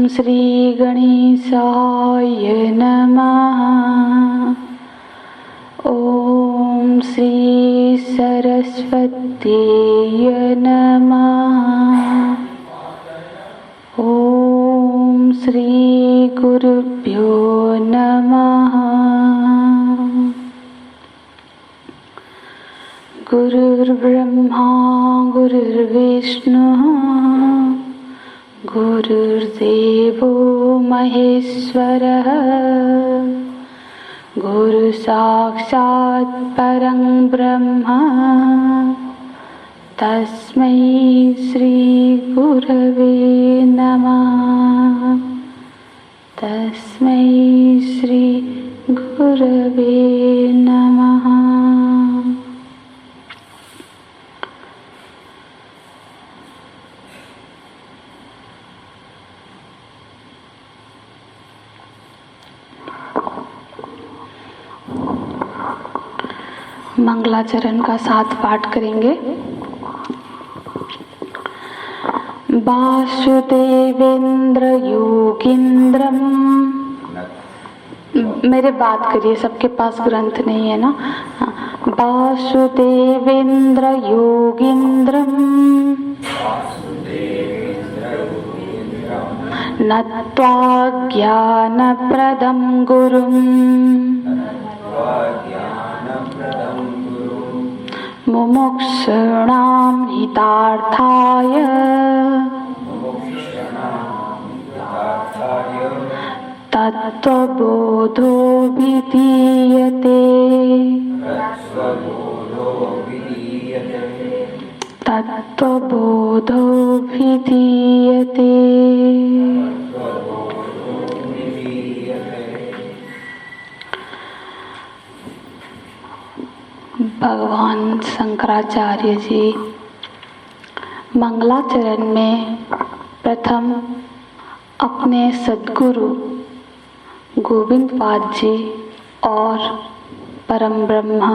श्री गणेशाय नमः। ओम श्री सरस्वतीय नमः। ओम श्री गुरुभ्यो नमः। गुरुर्ब्रह्मा गुरुर्विष्णुः गुरुर्देवो महेश्वरः गुरु साक्षात् परं ब्रह्म तस्मै श्री गुरवे नमः। तस्मै श्री गुरवे नमः। मंगलाचरण का 7 पाठ करेंगे। वासुदेवेंद्र योगींद्रम, मेरे बात करिए, सबके पास ग्रंथ नहीं है ना। वासुदेवेंद्र योगींद्रम नत्वा ज्ञानप्रदं गुरुं मुमुक्षूणां हितार्थाय तत्त्वबोधो विधीयते। तत्त्वबोधो विधीयते। भगवान शंकराचार्य जी मंगलाचरण में प्रथम अपने सद्गुरु गोविंद पाद जी और परम ब्रह्मा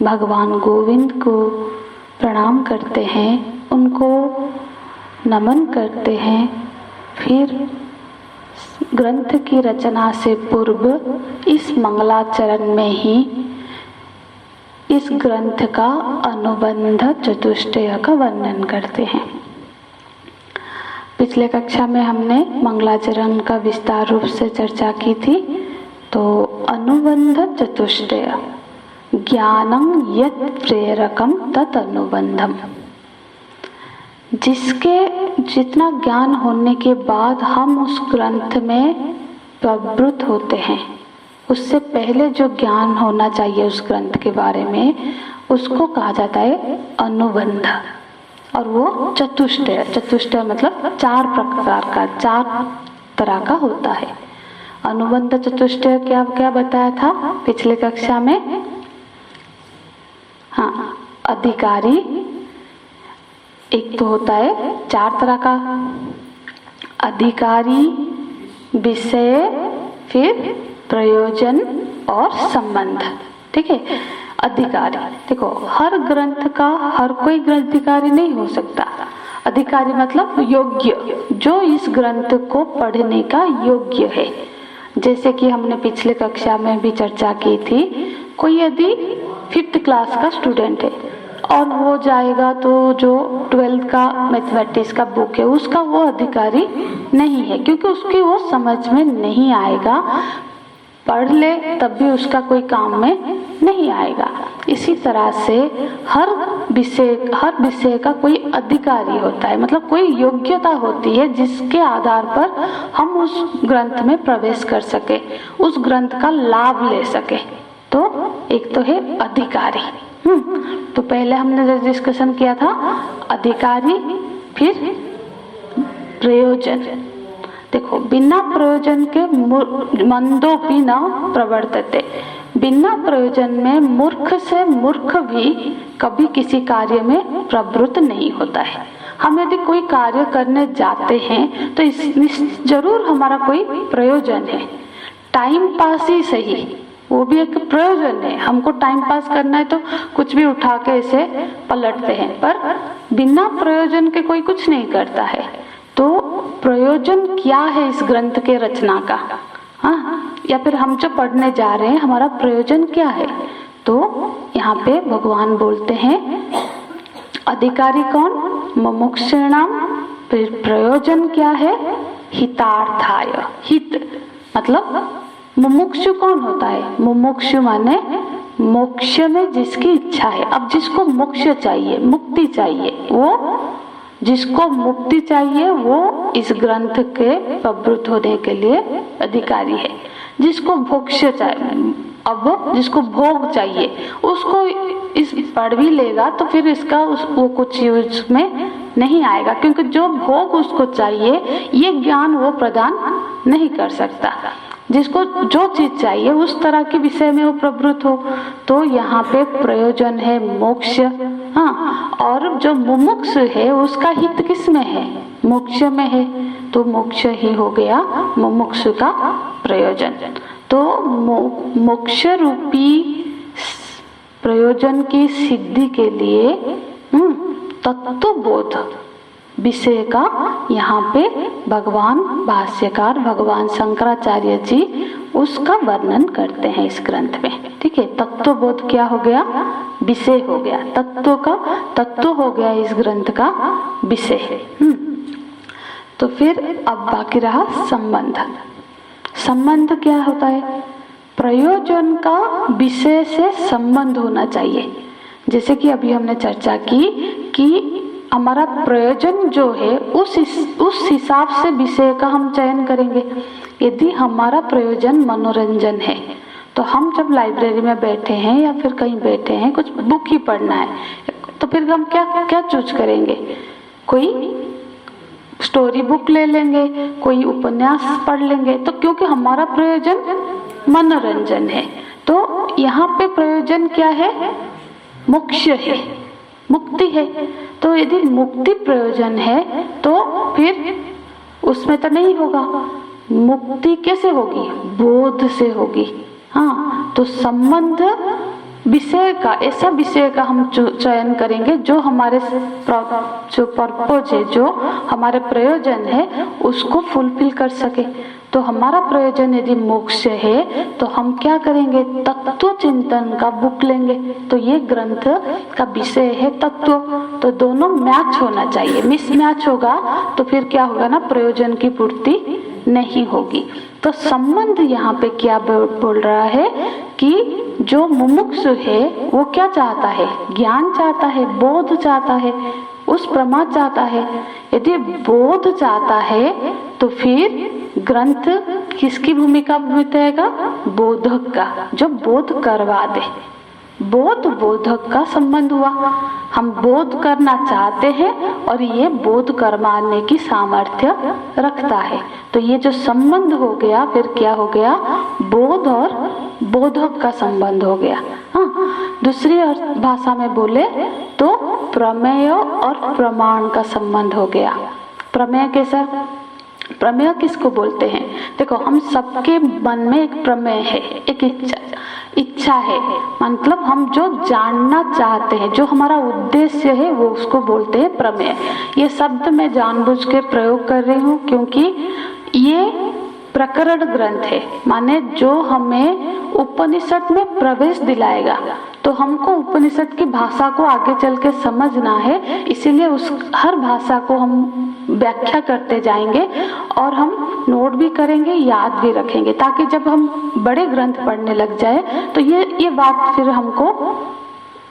भगवान गोविंद को प्रणाम करते हैं, उनको नमन करते हैं। फिर ग्रंथ की रचना से पूर्व इस मंगलाचरण में ही इस ग्रंथ का अनुबंध चतुष्टय का वर्णन करते हैं। पिछले कक्षा में हमने मंगलाचरण का विस्तार रूप से चर्चा की थी। तो अनुबंध चतुष्टय, ज्ञानम यत् प्रेरकम तत् अनुबंधम, जिसके जितना ज्ञान होने के बाद हम उस ग्रंथ में प्रवृत्त होते हैं, उससे पहले जो ज्ञान होना चाहिए उस ग्रंथ के बारे में, उसको कहा जाता है अनुबंध। और वो चतुष्टय, चतुष्टय मतलब 4 प्रकार का, 4 तरह का होता है। अनुबंध चतुष्टय क्या क्या बताया था पिछले कक्षा में? हाँ, अधिकारी एक तो होता है 4 तरह का, अधिकारी, विषय, फिर प्रयोजन और संबंध। ठीक है। अधिकारी, देखो हर ग्रंथ का हर कोई ग्रंथ अधिकारी नहीं हो सकता। अधिकारी मतलब योग्य, जो इस ग्रंथ को पढ़ने का योग्य है। जैसे कि हमने पिछले कक्षा में भी चर्चा की थी, कोई यदि 5th क्लास का स्टूडेंट है और वो जाएगा तो जो 12th का मैथमेटिक्स का बुक है उसका वो अधिकारी नहीं है, क्योंकि उसकी वो समझ में नहीं आएगा। पढ़ ले तब भी उसका कोई काम में नहीं आएगा। इसी तरह से हर विषय का कोई अधिकारी होता है, मतलब कोई योग्यता होती है जिसके आधार पर हम उस ग्रंथ में प्रवेश कर सके, उस ग्रंथ का लाभ ले सके। तो एक तो है अधिकारी। तो पहले हमने जो डिस्कशन किया था अधिकारी, फिर प्रयोजन। देखो, बिना प्रयोजन के मंदोपि न प्रवर्तते, बिना प्रयोजन में मूर्ख से मूर्ख भी कभी किसी कार्य में प्रवृत्त नहीं होता है। हम यदि कोई कार्य करने जाते हैं तो जरूर हमारा कोई प्रयोजन है, टाइम पास ही सही, वो भी एक प्रयोजन है। हमको टाइम पास करना है तो कुछ भी उठा के इसे पलटते हैं, पर बिना प्रयोजन के कोई कुछ नहीं करता है। तो प्रयोजन क्या है इस ग्रंथ के रचना का, हाँ, या फिर हम जो पढ़ने जा रहे हैं हमारा प्रयोजन क्या है। तो यहाँ पे भगवान बोलते हैं अधिकारी कौन, मुमुक्षुणाम, फिर प्रयोजन क्या है, हितार्थाय। हित मतलब मुमुक्षु कौन होता है, मुमुक्षु माने मोक्ष में जिसकी इच्छा है। अब जिसको मोक्ष चाहिए, मुक्ति चाहिए, वो जिसको मुक्ति चाहिए वो इस ग्रंथ के प्रवृत्त होने के लिए अधिकारी है। जिसको मोक्ष चाहिए, अब जिसको भोग चाहिए उसको इस पढ़ भी लेगा तो फिर इसका वो कुछ यूज में नहीं आएगा, क्योंकि जो भोग उसको चाहिए ये ज्ञान वो प्रदान नहीं कर सकता। जिसको जो चीज चाहिए उस तरह के विषय में वो प्रवृत्त हो, तो यहाँ पे प्रयोजन है मोक्ष। हाँ, और जो मुमुक्ष है उसका हित किस में है, मोक्ष में है, तो मोक्ष ही हो गया मुमुक्ष का प्रयोजन। तो मोक्ष रूपी प्रयोजन की सिद्धि के लिए तत्वबोध विषय का यहाँ पे भगवान भाष्यकार भगवान शंकराचार्य जी उसका वर्णन करते हैं इस ग्रंथ में। ठीक है, तत्वबोध क्या हो गया, विषय हो गया, तत्व हो गया इस ग्रंथ का विषय। तो फिर अब बाकी रहा संबंध। संबंध क्या होता है, प्रयोजन का विषय से संबंध होना चाहिए। जैसे कि अभी हमने चर्चा की कि हमारा प्रयोजन जो है उस हिसाब से विषय का हम चयन करेंगे। यदि हमारा प्रयोजन मनोरंजन है तो हम जब लाइब्रेरी में बैठे हैं या फिर कहीं बैठे हैं, कुछ बुक ही पढ़ना है, तो फिर हम क्या चूज करेंगे, कोई स्टोरी बुक ले लेंगे, कोई उपन्यास पढ़ लेंगे, तो क्योंकि हमारा प्रयोजन मनोरंजन है। तो यहाँ पे प्रयोजन क्या है, मोक्ष है, मुक्ति है। तो यदि मुक्ति प्रयोजन है तो फिर उसमें तो नहीं होगा, मुक्ति कैसे होगी, बोध से होगी। हाँ, तो संबंध विषय का, ऐसा विषय का हम चयन करेंगे जो हमारे जो पर्पज है, जो हमारे प्रयोजन है उसको फुलफिल कर सके। तो हमारा प्रयोजन यदि मोक्ष है तो हम क्या करेंगे, तत्व चिंतन का बुक लेंगे। तो ये ग्रंथ का विषय है तत्व, तो दोनों मैच होना चाहिए। मिसमैच होगा तो फिर क्या होगा ना, प्रयोजन की पूर्ति नहीं होगी। तो संबंध यहाँ पे क्या बोल रहा है कि जो मुमुक्षु है वो क्या चाहता है, ज्ञान चाहता है, बोध चाहता है, उस प्रमाद चाहता है। यदि बोध चाहता है तो फिर ग्रंथ किसकी भूमिका निभाएगा, बोधक का, जो बोध करवा दे। बोध बोधक का संबंध हुआ, हम बोध करना चाहते हैं और ये बोध करवाने की सामर्थ्य रखता है। तो ये जो संबंध हो गया फिर क्या हो गया, बोध और बोधक का संबंध हो गया। हाँ, दूसरी भाषा में बोले तो प्रमेय और प्रमाण का संबंध हो गया। प्रमेय कैसा, प्रमेय किसको बोलते हैं, देखो हम सबके मन में एक प्रमेय है, एक इच्छा है, मतलब हम जो जानना चाहते हैं, जो हमारा उद्देश्य है वो उसको बोलते हैं प्रमेय। ये शब्द मैं जानबूझ के प्रयोग कर रही हूँ क्योंकि ये प्रकरण ग्रंथ है, माने जो हमें उपनिषद में प्रवेश दिलाएगा। तो हमको उपनिषद की भाषा को आगे चल के समझना है, इसीलिए उस हर भाषा को हम व्याख्या करते जाएंगे और हम नोट भी करेंगे, याद भी रखेंगे, ताकि जब हम बड़े ग्रंथ पढ़ने लग जाए तो ये बात फिर हमको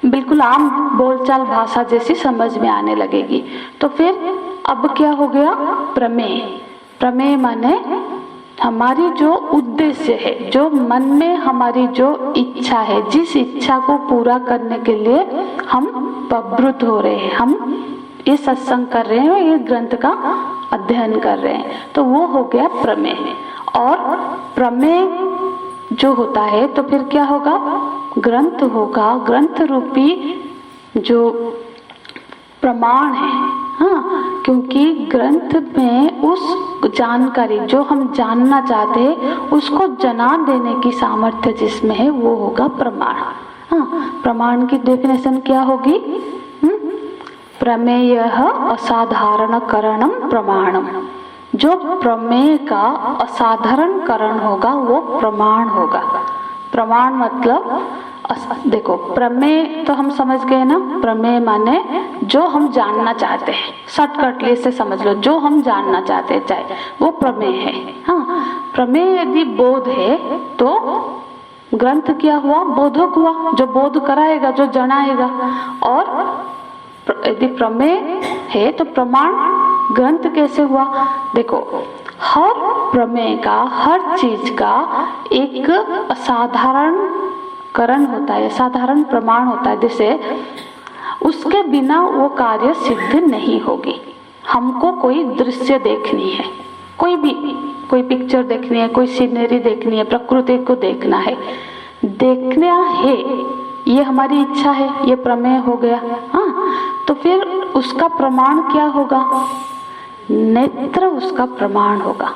बिल्कुल आम बोलचाल भाषा जैसी समझ में आने लगेगी। तो फिर अब क्या हो गया, प्रमेय। प्रमेय माने हमारी जो उद्देश्य है, जो मन में हमारी जो इच्छा है, जिस इच्छा को पूरा करने के लिए हम प्रवृत्त हो रहे हैं, हम ये सत्संग कर रहे हैं, ये ग्रंथ का अध्ययन कर रहे हैं, तो वो हो गया प्रमेय। और प्रमेय जो होता है तो फिर क्या होगा, ग्रंथ होगा। ग्रंथ रूपी जो प्रमाण है, हाँ, क्योंकि ग्रंथ में उस जानकारी जो हम जानना चाहते हैं उसको जना देने की सामर्थ्य जिसमें है वो होगा प्रमाण। हाँ, प्रमाण की डेफिनेशन क्या होगी, प्रमेय असाधारणकरणम प्रमाणम। जो प्रमेय का असाधारणकरण होगा वो प्रमाण होगा। प्रमाण मतलब देखो, प्रमेय तो हम समझ गए ना, प्रमेय माने जो हम जानना चाहते हैं, शॉर्टकटली से समझ लो, जो हम जानना चाहते हैं चाहे वो प्रमेय है। हाँ, प्रमेय यदि बोध है तो ग्रंथ क्या हुआ, बोधक हुआ, जो बोध कराएगा, जो जनाएगा। और यदि प्रमेय है तो प्रमाण ग्रंथ कैसे हुआ, देखो हर प्रमेय का, हर चीज का एक असाधारण करण होता है, साधारण प्रमाण होता है, जिसे उसके बिना वो कार्य सिद्ध नहीं होगी। हमको कोई दृश्य देखनी है, कोई पिक्चर देखनी है, कोई सीनरी देखनी है, प्रकृति को देखना है, ये हमारी इच्छा है, ये प्रमेय हो गया। हाँ, तो फिर उसका प्रमाण क्या होगा, नेत्र उसका प्रमाण होगा।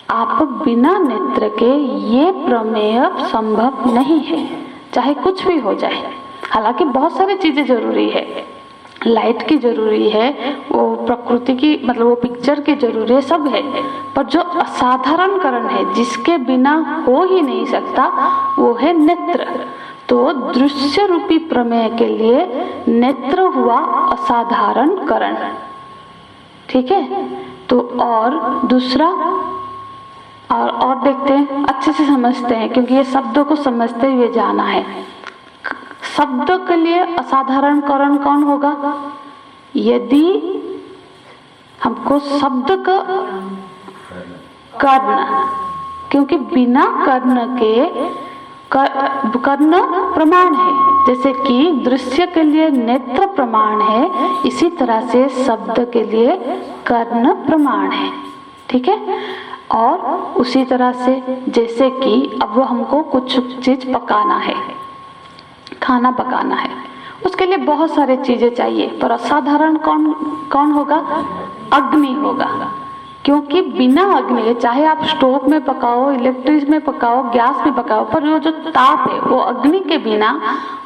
आप बिना नेत्र के ये प्रमेय संभव नहीं है, चाहे कुछ भी हो जाए। हालांकि बहुत सारी चीजें जरूरी है, लाइट की जरूरी है, वो प्रकृति की मतलब वो पिक्चर की जरूरी है, सब है, पर जो असाधारण करण है जिसके बिना हो ही नहीं सकता वो है नेत्र। तो दृश्य रूपी प्रमेय के लिए नेत्र हुआ असाधारण करण। ठीक है, तो और दूसरा और देखते हैं, अच्छे से समझते हैं, क्योंकि ये शब्दों को समझते हुए जाना है। शब्द के लिए असाधारण करण कौन होगा, यदि हमको शब्द का कर्ण, क्योंकि बिना कर्ण के कर्ण प्रमाण है, जैसे कि दृश्य के लिए नेत्र प्रमाण है, इसी तरह से शब्द के लिए कर्ण प्रमाण है। ठीक है, और उसी तरह से जैसे कि अब वो हमको कुछ चीज पकाना है, खाना पकाना है, उसके लिए बहुत सारी चीजें चाहिए, पर असाधारण कौन होगा, अग्नि होगा। क्योंकि बिना अग्नि के, चाहे आप स्टोव में पकाओ, इलेक्ट्रिक में पकाओ, गैस में पकाओ, पर वो जो ताप है वो अग्नि के बिना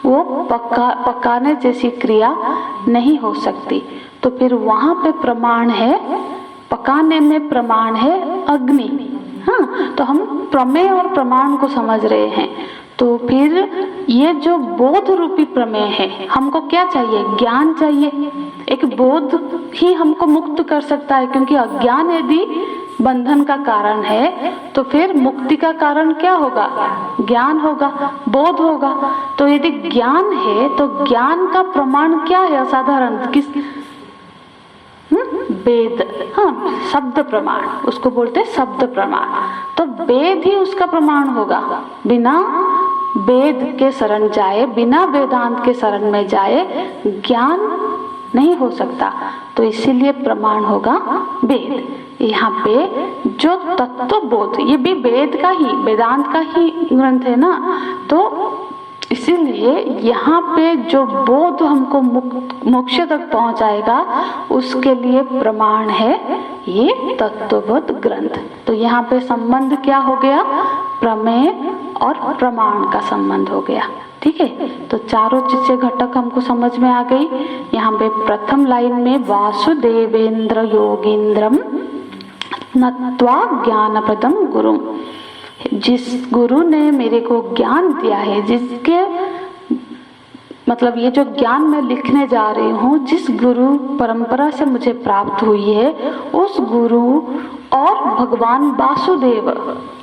वो पकाने जैसी क्रिया नहीं हो सकती। तो फिर वहां पे प्रमाण है, पकाने में प्रमाण है अग्नि। हाँ, तो हम प्रमेय और प्रमाण को समझ रहे हैं। तो फिर ये जो बोध रूपी प्रमेय है, हमको क्या चाहिए, ज्ञान चाहिए। एक बोध ही हमको मुक्त कर सकता है, क्योंकि अज्ञान यदि बंधन का कारण है तो फिर मुक्ति का कारण क्या होगा, ज्ञान होगा, बोध होगा। तो यदि ज्ञान है तो ज्ञान का प्रमाण क्या है, असाधारण, किस, वेद। हाँ, शब्द प्रमाण उसको बोलते हैं, शब्द प्रमाण। तो वेद ही उसका प्रमाण होगा। बिना वेद के शरण जाए, बिना वेदांत के शरण में जाए ज्ञान नहीं हो सकता। तो इसीलिए प्रमाण होगा वेद। यहाँ पे जो तत्व बोध, ये भी वेद का ही, वेदांत का ही ग्रंथ है ना, तो इसीलिए यहाँ पे जो बोध हमको मोक्ष तक पहुँचाएगा उसके लिए प्रमाण है ये तत्वबोध ग्रंथ। तो यहाँ पे संबंध क्या हो गया, प्रमेय और प्रमाण का संबंध हो गया। ठीक है, तो चारों चीजें घटक हमको समझ में आ गई। यहाँ पे प्रथम लाइन में वासुदेवेंद्र योगींद्रम नत्वा ज्ञानप्रदम गुरु, जिस गुरु ने मेरे को ज्ञान दिया है, जिसके मतलब ये जो ज्ञान मैं लिखने जा रही हूँ, जिस गुरु परंपरा से मुझे प्राप्त हुई है, उस गुरु और भगवान वासुदेव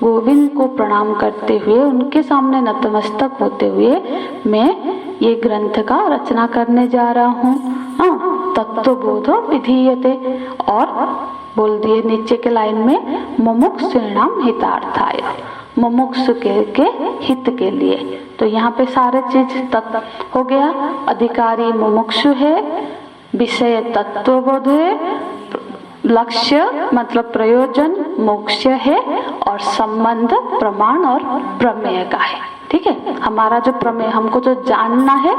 गोविंद को प्रणाम करते हुए, उनके सामने नतमस्तक होते हुए मैं ये ग्रंथ का रचना करने जा रहा हूँ। तत्वबोधो विधीयते, और बोल दिए नीचे के लाइन में, मुमुक्षुणाम हितार्थाय, मुमुक्षु के हित के लिए। तो यहाँ पे सारे चीज तत्व हो गया। अधिकारी मुमुक्षु है, विषय तत्वबोध है, लक्ष्य मतलब प्रयोजन मोक्ष है, और संबंध प्रमाण और प्रमेय का है। ठीक है, हमारा जो प्रमेय, हमको जो जानना है,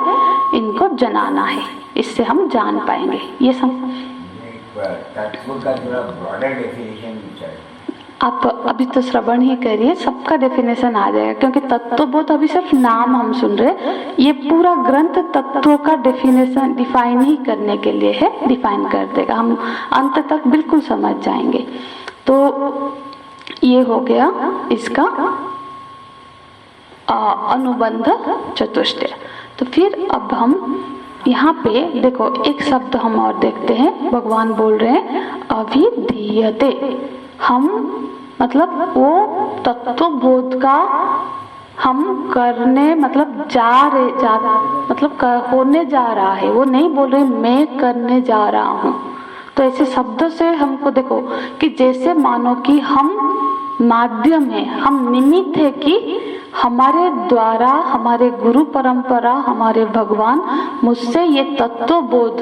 इनको जनाना है, इससे हम जान पाएंगे। ये सब तत्व का थोड़ा ब्रॉडर डेफिनेशन चाहिए। आप अभी तो श्रवण ही करिए, सबका डेफिनेशन आ जाएगा, क्योंकि तत्वबोध अभी सिर्फ नाम हम सुन रहे, ये पूरा ग्रंथ तत्वों का डेफिनेशन डिफाइन ही करने के लिए है, डिफाइन कर देगा, हम अंत तक बिल्कुल समझ जाएंगे। तो ये हो गया इसका अनुबंध चतुष्टय। तो फिर अब हम यहाँ पे देखो एक शब्द हम और देखते हैं, भगवान बोल रहे हैं अभिधीयते। हम मतलब वो तत्वबोध का हम करने मतलब होने जा रहा है, वो नहीं बोल रहे मैं करने जा रहा हूँ। तो ऐसे शब्दों से हमको देखो कि जैसे मानो कि हम माध्यम है, हम निमित्त है कि हमारे द्वारा हमारे गुरु परंपरा हमारे भगवान मुझसे ये तत्वबोध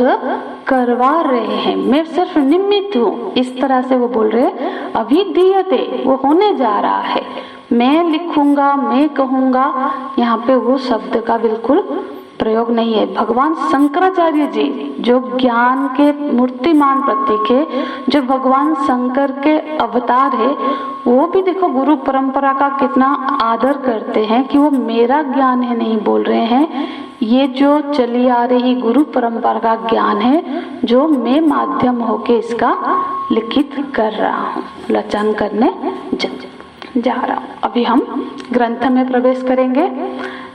करवा रहे हैं, मैं सिर्फ निमित्त हूँ। इस तरह से वो बोल रहे हैं अभिधीयते, वो होने जा रहा है। मैं लिखूंगा, मैं कहूंगा, यहाँ पे वो शब्द का बिल्कुल प्रयोग नहीं है। भगवान शंकराचार्य जी जो ज्ञान के मूर्तिमान प्रतीक है, जो भगवान शंकर के अवतार है, वो भी देखो गुरु परंपरा का कितना आदर करते हैं कि वो मेरा ज्ञान है नहीं बोल रहे हैं, ये जो चली आ रही गुरु परंपरा का ज्ञान है, जो मैं माध्यम होके इसका लिखित कर रहा हूँ, रचन करने जा रहा हूँ। अभी हम ग्रंथ में प्रवेश करेंगे।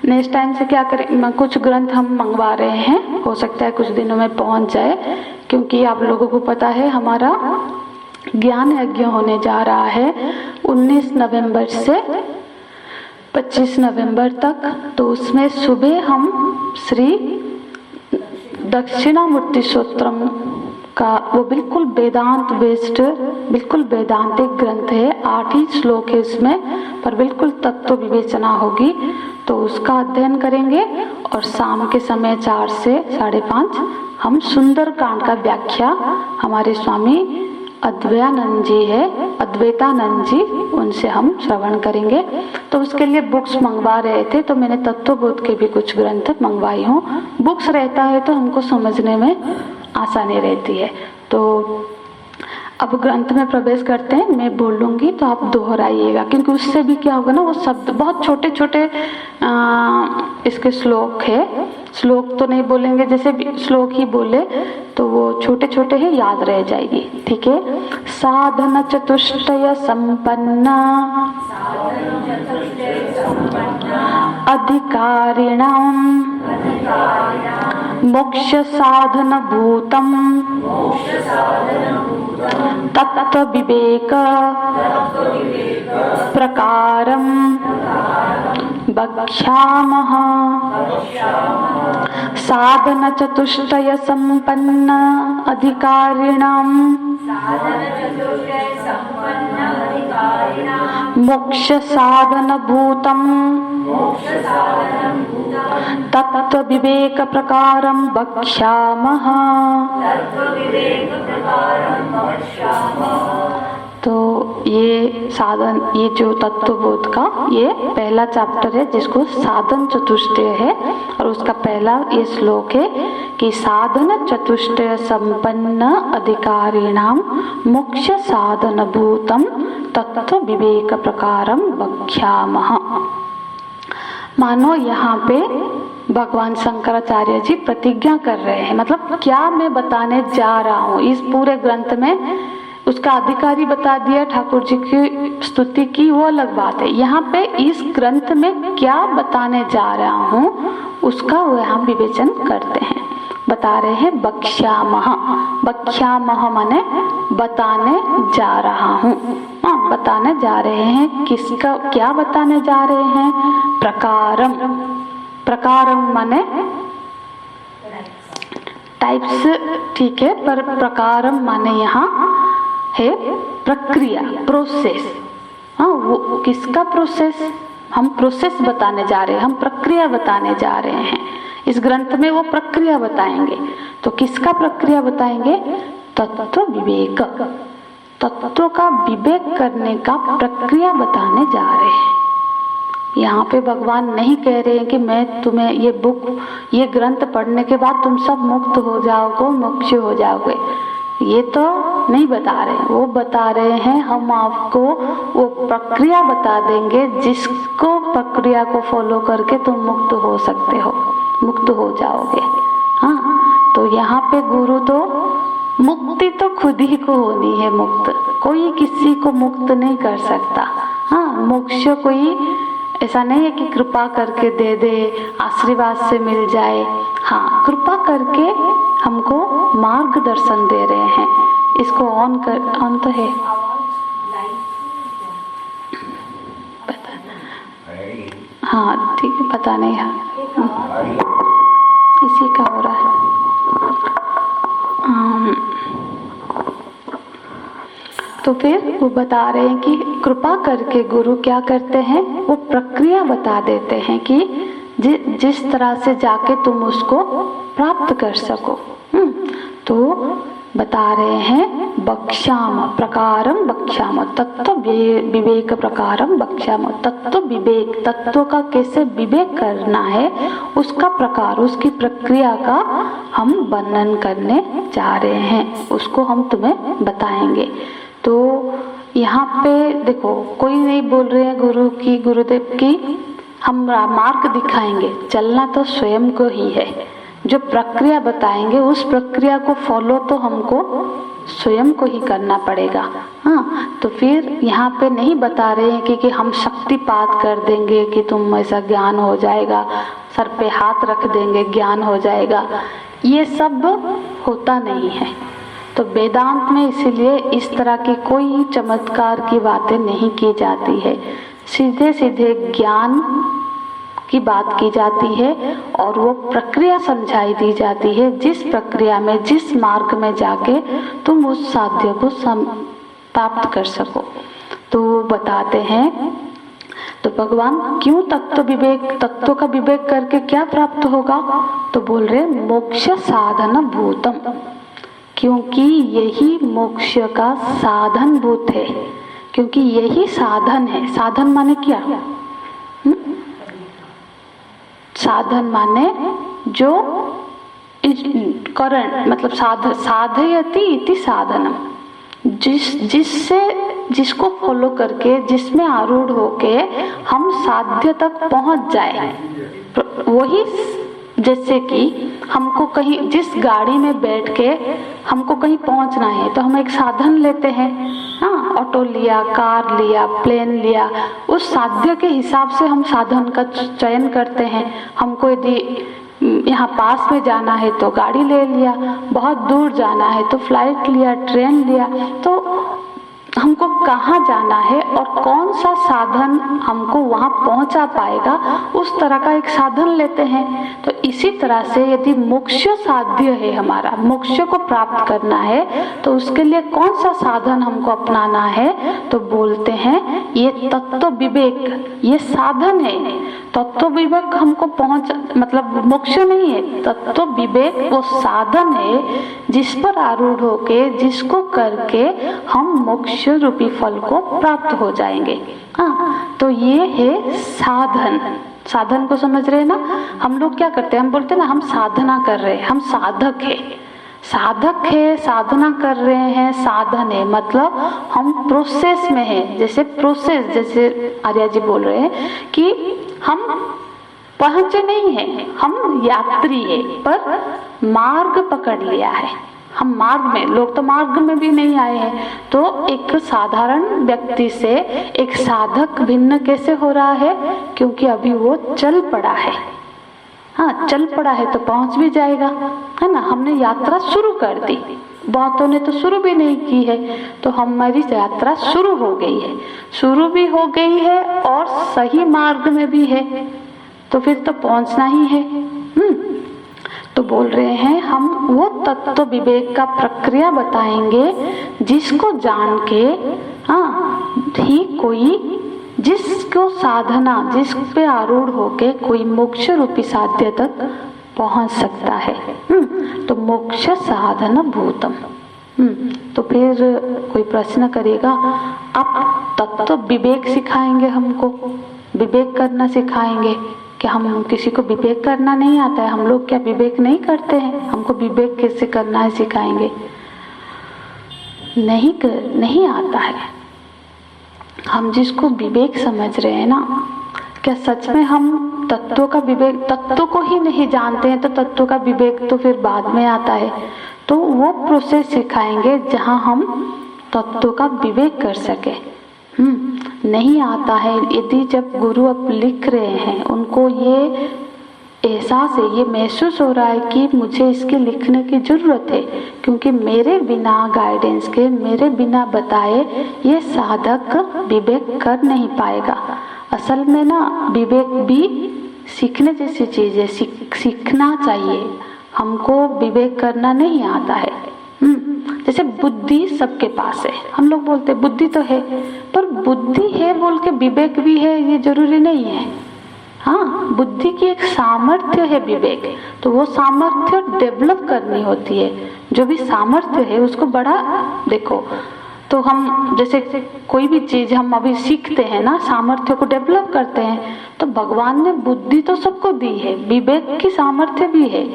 नेक्स्ट टाइम से क्या करें, कुछ ग्रंथ हम मंगवा रहे हैं, हो सकता है कुछ दिनों में पहुंच जाए, क्योंकि आप लोगों को पता है हमारा ज्ञान यज्ञ होने जा रहा है 19 नवंबर से 25 नवंबर तक। तो उसमें सुबह हम श्री दक्षिणामूर्ति स्तोत्रम का, वो बिल्कुल वेदांत बेस्ड, बिल्कुल वेदांतिक ग्रंथ है, 8 ही श्लोक है इसमें, पर बिल्कुल तत्व विवेचना होगी, तो उसका अध्ययन करेंगे। और शाम के समय 4 से 5:30 हम सुंदर कांड का व्याख्या हमारे स्वामी अद्वैतानंद जी है, अद्वैतानंद जी, उनसे हम श्रवण करेंगे। तो उसके लिए बुक्स मंगवा रहे थे, तो मैंने तत्वबोध के भी कुछ ग्रंथ मंगवाई हूँ। बुक्स रहता है तो हमको समझने में आसानी रहती है। तो अब ग्रंथ में प्रवेश करते हैं, मैं बोलूँगी तो आप दोहराइएगा, क्योंकि उससे भी क्या होगा ना, वो शब्द बहुत छोटे छोटे इसके श्लोक है, श्लोक तो नहीं बोलेंगे, जैसे श्लोक ही बोले तो वो छोटे छोटे ही याद रह जाएगी। ठीक है। साधन चतुष्टय संपन्न अधिकारिणाम मोक्ष साधन भूतम तत्व विवेक प्रकारम वक्ष्यामः। साधन चतुष्टय संपन्न अधिकारिणाम मोक्ष साधन भूतम तत्व विवेक प्रकारम वक्ष्यामः। तो ये साधन, ये जो तत्वबोध का ये पहला चैप्टर है जिसको साधन चतुष्टय है, और उसका पहला ये श्लोक है कि साधन चतुष्टय संपन्न अधिकारिणाम मोक्ष साधन भूतम तत्व विवेक प्रकारम वक्ष्यामः। मानो यहाँ पे भगवान शंकराचार्य जी प्रतिज्ञा कर रहे हैं, मतलब क्या मैं बताने जा रहा हूँ इस पूरे ग्रंथ में, उसका अधिकारी बता दिया, ठाकुर जी की स्तुति की, वो अलग बात है। यहाँ पे इस ग्रंथ में क्या बताने जा रहा हूँ उसका वो यहाँ विवेचन करते हैं, बता रहे हैं वक्ष्यामः। वक्ष्यामः माने बताने जा रहा हूँ, बताने जा रहे हैं, किसका क्या बताने जा रहे हैं, प्रकारम। प्रकारम माने टाइप्स, ठीक है, पर प्रकारम माने यहाँ है प्रक्रिया, प्रोसेस। हाँ, वो किसका प्रोसेस? हम प्रोसेस बताने जा रहे हैं, हम प्रक्रिया बताने जा रहे हैं। इस ग्रंथ में वो प्रक्रिया बताएंगे। तो किसका प्रक्रिया बताएंगे? तत्व विवेक, तत्व का विवेक करने का प्रक्रिया बताने जा रहे हैं। यहाँ पे भगवान नहीं कह रहे हैं कि मैं तुम्हें ये ग्रंथ पढ़ने के बाद तुम सब मुक्त हो जाओगे, मोक्ष हो जाओगे, ये तो नहीं बता रहे हैं। वो बता रहे हैं हम आपको वो प्रक्रिया बता देंगे जिसको प्रक्रिया को फॉलो करके तुम मुक्त हो सकते हो, मुक्त हो जाओगे। हाँ, तो यहाँ पे गुरु तो मुक्ति तो खुद ही को होनी है मुक्त, कोई किसी को मुक्त नहीं कर सकता। हाँ, मोक्ष कोई ऐसा नहीं है कि कृपा करके दे दे, आशीर्वाद से मिल जाए। हाँ, कृपा करके हमको मार्गदर्शन दे रहे हैं। इसको ऑन तो है, हाँ ठीक है, पता नहीं है, इसी का हो रहा है। तो फिर वो बता रहे हैं कि कृपा करके गुरु क्या करते हैं, वो प्रक्रिया बता देते हैं कि जिस तरह से जाके तुम उसको प्राप्त कर सको। तो बता रहे हैं बक्ष्याम प्रकारम बक्ष्याम, तत्व विवेक प्रकारम बक्ष्याम। तत्व विवेक, तत्व का कैसे विवेक करना है उसका प्रकार, उसकी प्रक्रिया का हम वर्णन करने जा रहे हैं, उसको हम तुम्हें बताएंगे। तो यहाँ पे देखो, कोई नहीं बोल रहे हैं गुरुदेव की हम मार्ग दिखाएंगे, चलना तो स्वयं को ही है। जो प्रक्रिया बताएंगे उस प्रक्रिया को फॉलो तो हमको स्वयं को ही करना पड़ेगा। हाँ, तो फिर यहाँ पे नहीं बता रहे हैं कि हम शक्तिपात कर देंगे कि तुम ऐसा ज्ञान हो जाएगा, सर पे हाथ रख देंगे ज्ञान हो जाएगा, ये सब होता नहीं है। तो वेदांत में इसीलिए इस तरह की कोई चमत्कार की बातें नहीं की जाती है, सीधे सीधे ज्ञान की बात की जाती है और वो प्रक्रिया समझाई दी जाती है, जिस प्रक्रिया में, जिस मार्ग में जाके तुम उस साध्य को प्राप्त कर सको। तो बताते हैं, तो भगवान क्यों तत्व का विवेक करके क्या प्राप्त होगा? तो बोल रहे मोक्ष साधन भूतम, क्योंकि यही मोक्ष का साधन भूत है, क्योंकि यही साधन है। साधन माने क्या? साधन माने जो करण, मतलब साधयति इति साधनम, जिसको फॉलो करके, जिसमें आरूढ़ होके हम साध्य तक पहुंच जाए। वही, जैसे कि हमको कहीं, जिस गाड़ी में बैठ के हमको कहीं पहुंचना है तो हम एक साधन लेते हैं। हाँ, ऑटो लिया, कार लिया, प्लेन लिया, उस साध्य के हिसाब से हम साधन का चयन करते हैं। हमको यदि यहाँ पास में जाना है तो गाड़ी ले लिया, बहुत दूर जाना है तो फ्लाइट लिया, ट्रेन लिया। तो हमको कहाँ जाना है और कौन सा साधन हमको वहाँ पहुँचा पाएगा, उस तरह का एक साधन लेते हैं। तो इसी तरह से यदि मोक्ष साध्य है, हमारा मोक्ष को प्राप्त करना है, तो उसके लिए कौन सा साधन हमको अपनाना है? तो बोलते हैं ये तत्व विवेक, ये साधन है। तत्व विवेक हमको मतलब मोक्ष नहीं है, तत्व विवेक वो साधन है जिस पर आरूढ़ होके, जिसको करके हम मोक्ष रूपी फल को प्राप्त हो जाएंगे। हाँ, तो ये है साधन। साधन को समझ रहे हैं ना? हम लोग क्या करते हैं, हम बोलते हैं ना हम साधना कर रहे हैं, हम साधक है, साधक है, साधना कर रहे हैं, साधन है, मतलब हम प्रोसेस में हैं। जैसे आर्या जी बोल रहे हैं कि हम पहुंचे नहीं हैं, हम यात्री है, पर मार्ग पकड़ लिया है। हम मार्ग में, लोग तो मार्ग में भी नहीं आए हैं। तो एक साधारण व्यक्ति से एक साधक भिन्न कैसे हो रहा है? क्योंकि अभी वो चल पड़ा है। हाँ, चल पड़ा है तो पहुंच भी जाएगा, है ना? हमने यात्रा शुरू कर दी, बहुतों ने तो शुरू भी नहीं की है, तो हमारी यात्रा शुरू हो गई है, शुरू भी हो गई है और सही मार्ग में भी है, तो फिर तो पहुंचना ही है। तो बोल रहे हैं हम वो तत्व विवेक का प्रक्रिया बताएंगे जिसको जान के ही कोई, जिसको साधना, जिस पे आरूढ़ होके कोई मोक्ष रूपी साध्य तक पहुंच सकता है। तो मोक्ष साधन भूतम। तो फिर कोई प्रश्न करेगा, आप तत्व विवेक सिखाएंगे, हमको विवेक करना सिखाएंगे कि हम किसी को विवेक करना नहीं आता है, हम लोग क्या विवेक नहीं करते हैं, हमको विवेक कैसे करना है सिखाएंगे? नहीं आता है। हम जिसको विवेक समझ रहे हैं ना, क्या सच में हम तत्वों का विवेक, तत्व को ही नहीं जानते हैं तो तत्व का विवेक तो फिर बाद में आता है। तो वो प्रोसेस सिखाएंगे जहाँ हम तत्व का विवेक कर सके। नहीं आता है, यदि जब गुरु अब लिख रहे हैं, उनको ये एहसास है, ये महसूस हो रहा है कि मुझे इसके लिखने की जरूरत है, क्योंकि मेरे बिना गाइडेंस के, मेरे बिना बताए ये साधक विवेक कर नहीं पाएगा। असल में ना विवेक भी सीखने जैसी चीज है, सीखना चाहिए। हमको विवेक करना नहीं आता है। जैसे बुद्धि सबके पास है, हम लोग बोलते बुद्धि तो है, पर बुद्धि है बोल के विवेक भी है ये जरूरी नहीं है। हाँ, बुद्धि की एक सामर्थ्य है विवेक, तो वो सामर्थ्य डेवलप करनी होती है। जो भी सामर्थ्य है उसको बड़ा देखो, तो हम जैसे कोई भी चीज हम अभी सीखते हैं ना, सामर्थ्य को डेवलप करते हैं, तो भगवान ने बुद्धि तो सबको दी है, विवेक की सामर्थ्य भी है,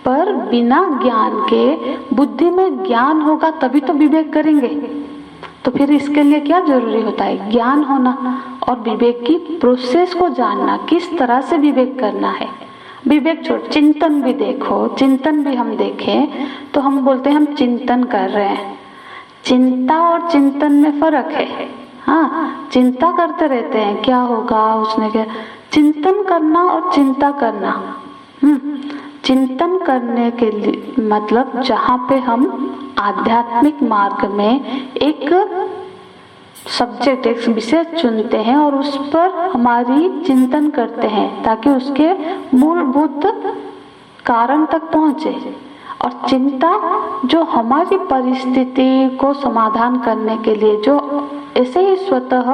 पर बिना ज्ञान के, बुद्धि में ज्ञान होगा तभी तो विवेक करेंगे। तो फिर इसके लिए क्या जरूरी होता है? ज्ञान होना और विवेक की प्रोसेस को जानना, किस तरह से विवेक करना है। विवेक छोड़, चिंतन भी देखो, चिंतन भी हम देखें तो हम बोलते हैं हम चिंतन कर रहे हैं। चिंता और चिंतन में फर्क है। हाँ, चिंता करते रहते हैं क्या होगा, उसने क्या, चिंतन करना और चिंता करना। चिंतन करने के लिए मतलब जहाँ पे हम आध्यात्मिक मार्ग में एक सब्जेक्ट, एक विषय चुनते हैं और उस पर हमारी चिंतन करते हैं ताकि उसके मूलभूत कारण तक पहुंचे। और चिंता जो हमारी परिस्थिति को समाधान करने के लिए, जो ऐसे ही स्वतः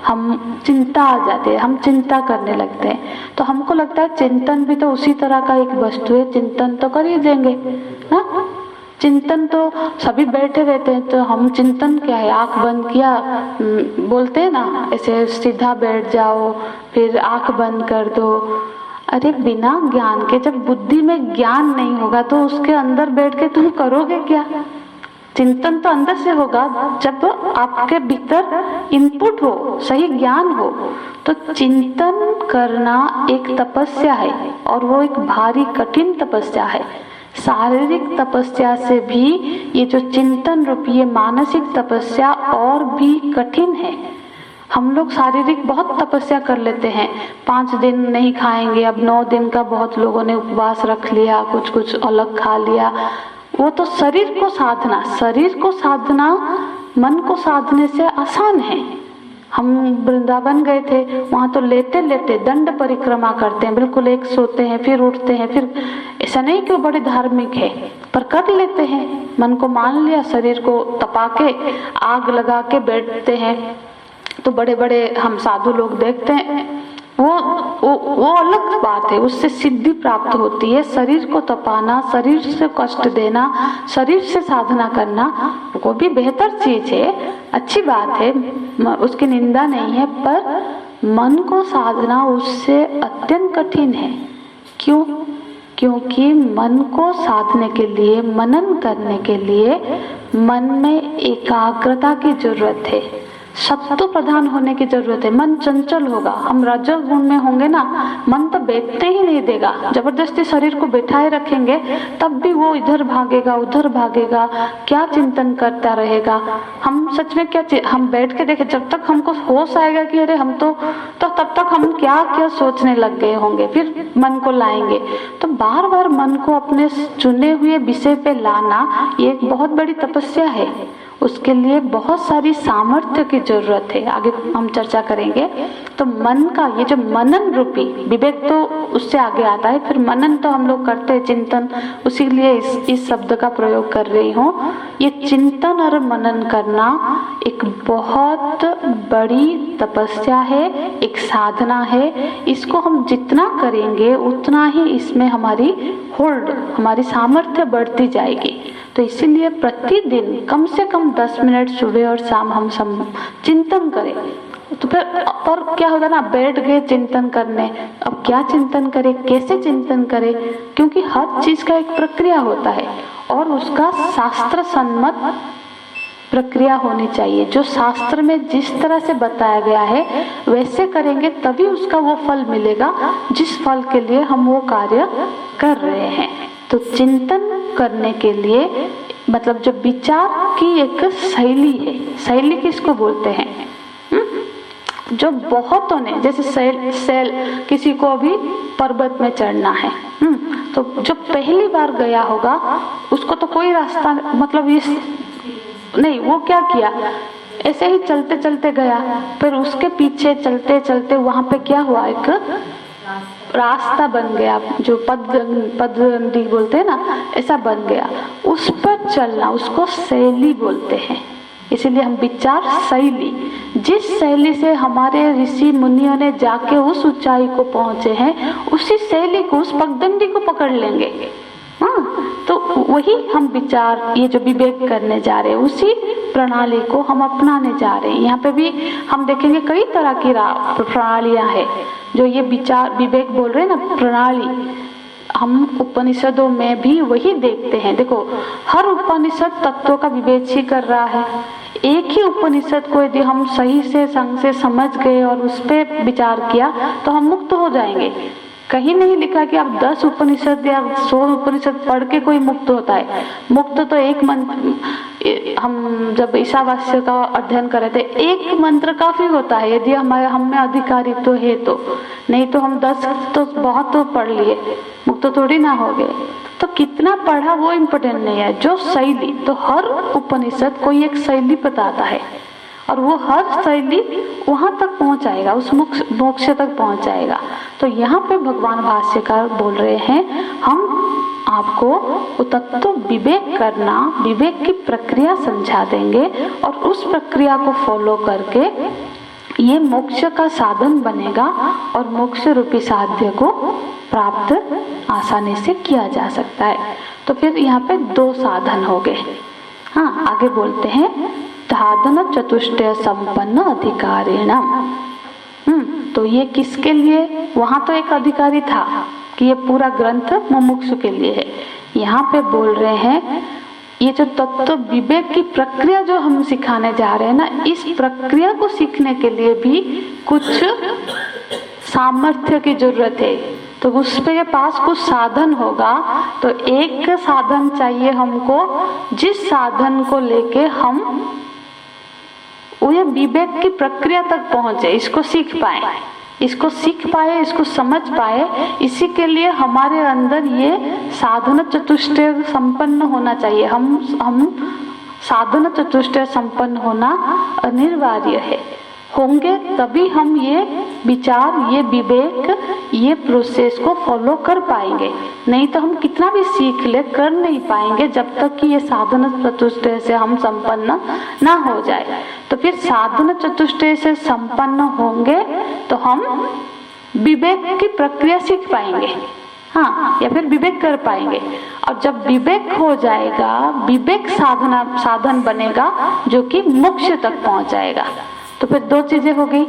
हम चिंता आ जाते हैं, हम चिंता करने लगते हैं, तो हमको लगता है चिंतन भी तो उसी तरह का एक वस्तु है, चिंतन तो कर ही देंगे ना। चिंतन तो सभी बैठे रहते हैं, तो हम चिंतन क्या है, आंख बंद किया, बोलते हैं ना ऐसे सीधा बैठ जाओ फिर आंख बंद कर दो। अरे बिना ज्ञान के, जब बुद्धि में ज्ञान नहीं होगा तो उसके अंदर बैठ के तुम करोगे क्या? चिंतन तो अंदर से होगा जब आपके भीतर इनपुट हो, सही ज्ञान हो। तो चिंतन करना एक तपस्या है और वो एक भारी कठिन तपस्या है। शारीरिक तपस्या से भी ये जो चिंतन रूपी ये मानसिक तपस्या और भी कठिन है। हम लोग शारीरिक बहुत तपस्या कर लेते हैं, 5 दिन नहीं खाएंगे, अब 9 दिन का बहुत लोगों ने उपवास रख लिया, कुछ अलग खा लिया। वो तो शरीर को साधना मन को साधने से आसान है। हम वृंदावन गए थे, वहां तो लेटे लेटे दंड परिक्रमा करते हैं, बिल्कुल एक सोते हैं फिर उठते हैं, फिर ऐसा नहीं कि वो बड़े धार्मिक है, पर कर लेते हैं। मन को मान लिया, शरीर को तपा के आग लगा के बैठते हैं। तो बड़े बड़े हम साधु लोग देखते हैं, वो अलग बात है, उससे सिद्धि प्राप्त होती है। शरीर को तपाना, शरीर से कष्ट देना, शरीर से साधना करना वो भी बेहतर चीज है, अच्छी बात है, उसकी निंदा नहीं है, पर मन को साधना उससे अत्यंत कठिन है। क्यों? क्योंकि मन को साधने के लिए, मनन करने के लिए मन में एकाग्रता की जरूरत है, सत्व प्रधान होने की जरूरत है। मन चंचल होगा, हम रजोगुण में होंगे ना, मन तो बैठते ही नहीं देगा, जबरदस्ती शरीर को बैठाए रखेंगे तब भी वो इधर भागेगा उधर भागेगा, क्या चिंतन करता रहेगा। हम सच में क्या, हम बैठ के देखे, जब तक हमको होश आएगा कि अरे हम तो तब तक हम क्या क्या सोचने लग गए होंगे, फिर मन को लाएंगे। तो बार बार मन को अपने चुने हुए विषय पे लाना ये एक बहुत बड़ी तपस्या है। उसके लिए बहुत सारी सामर्थ्य की जरूरत है, आगे हम चर्चा करेंगे। तो मन का ये जो मनन रूपी विवेक तो उससे आगे आता है, फिर मनन तो हम लोग करते हैं, चिंतन, उसी लिए इस शब्द का प्रयोग कर रही हूँ। ये चिंतन और मनन करना एक बहुत बड़ी तपस्या है, एक साधना है। इसको हम जितना करेंगे उतना ही इसमें हमारी होल्ड, हमारी सामर्थ्य बढ़ती जाएगी। तो इसीलिए प्रतिदिन कम से कम 10 मिनट सुबह और शाम हम चिंतन करें। तो फिर और क्या होगा ना, बैठ गए चिंतन करने, अब क्या चिंतन करें, कैसे चिंतन करें, क्योंकि हर चीज का एक प्रक्रिया होता है और उसका शास्त्र सम्मत प्रक्रिया होनी चाहिए। जो शास्त्र में जिस तरह से बताया गया है वैसे करेंगे तभी उसका वो फल मिलेगा जिस फल के लिए हम वो कार्य कर रहे हैं। तो चिंतन करने के लिए मतलब जो विचार की एक शैली है, शैली किसको बोलते हैं, जो बहुतों ने, जैसे सैल किसी को अभी पर्वत में चढ़ना है, तो जो पहली बार गया होगा उसको तो कोई रास्ता मतलब ये नहीं, वो क्या किया, ऐसे ही चलते चलते गया, फिर उसके पीछे चलते चलते वहां पे क्या हुआ, एक रास्ता बन गया, जो पगडंडी बोलते हैं ना, ऐसा बन गया, उस पर चलना उसको शैली बोलते हैं। इसीलिए हम विचार शैली, जिस शैली से हमारे ऋषि मुनियों ने जाके उस ऊंचाई को पहुंचे हैं, उसी शैली को, उस पगडंडी को पकड़ लेंगे। तो वही हम विचार, ये जो विवेक करने जा रहे हैं, उसी प्रणाली को हम अपनाने जा रहे हैं। यहाँ पे भी हम देखेंगे कई तरह की प्रणालियां हैं जो ये विचार विवेक बोल रहे हैं ना, प्रणाली। हम उपनिषदों में भी वही देखते हैं। देखो, हर उपनिषद तत्वों का विवेक ही कर रहा है। एक ही उपनिषद को यदि हम सही से संग से समझ गए और उस पर विचार किया तो हम मुक्त हो जाएंगे। कहीं नहीं लिखा कि आप 10 उपनिषद या 100 उपनिषद पढ़ के कोई मुक्त होता है। मुक्त तो एक मंत्र, हम जब ईशावास्य का अध्ययन कर रहे थे, एक मंत्र काफी होता है यदि हमारे हम में अधिकारित्व तो है तो, नहीं तो हम 10 तो बहुत तो पढ़ लिए, मुक्त थोड़ी ना हो गए। तो कितना पढ़ा वो इम्पोर्टेंट नहीं है, जो शैली, तो हर उपनिषद कोई एक शैली बताता है और वो हर शैली वहां तक पहुंचाएगा, उस मोक्ष तक पहुंचाएगा। तो यहाँ पे भगवान भाष्यकार बोल रहे हैं, हम आपको तत्व विवेक करना, विवेक की प्रक्रिया समझा देंगे और उस प्रक्रिया को फॉलो करके ये मोक्ष का साधन बनेगा और मोक्ष रूपी साध्य को प्राप्त आसानी से किया जा सकता है। तो फिर यहाँ पे 2 साधन हो गए। हाँ, आगे बोलते हैं, साधन चतुष्टय संपन्न अधिकारिणम। तो ये किसके लिए, वहां तो एक अधिकारी था कि ये पूरा ग्रंथ मुमुक्षु के लिए है। यहाँ पे बोल रहे हैं ये जो तत्व विवेक की प्रक्रिया जो हम सिखाने जा रहे हैं ना, इस प्रक्रिया को सीखने के लिए भी कुछ सामर्थ्य की जरूरत है। तो उसके पास कुछ साधन होगा। तो एक साधन चाहिए हमको, जिस साधन को लेके हम वो ये विवेक की प्रक्रिया तक पहुंचे, इसको सीख पाए, इसको समझ पाए। इसी के लिए हमारे अंदर ये साधन चतुष्टय संपन्न होना चाहिए। हम साधन चतुष्टय संपन्न होना अनिवार्य है, होंगे तभी हम ये विचार, ये विवेक, ये प्रोसेस को फॉलो कर पाएंगे। नहीं तो हम कितना भी सीख ले, कर नहीं पाएंगे जब तक कि ये साधन चतुष्टय से हम संपन्न ना हो जाए। तो फिर साधन चतुष्टय से संपन्न होंगे तो हम विवेक की प्रक्रिया सीख पाएंगे, हाँ, या फिर विवेक कर पाएंगे। और जब विवेक हो जाएगा, विवेक साधन बनेगा जो कि मोक्ष तक पहुंचाएगा। तो फिर 2 चीजें हो गई,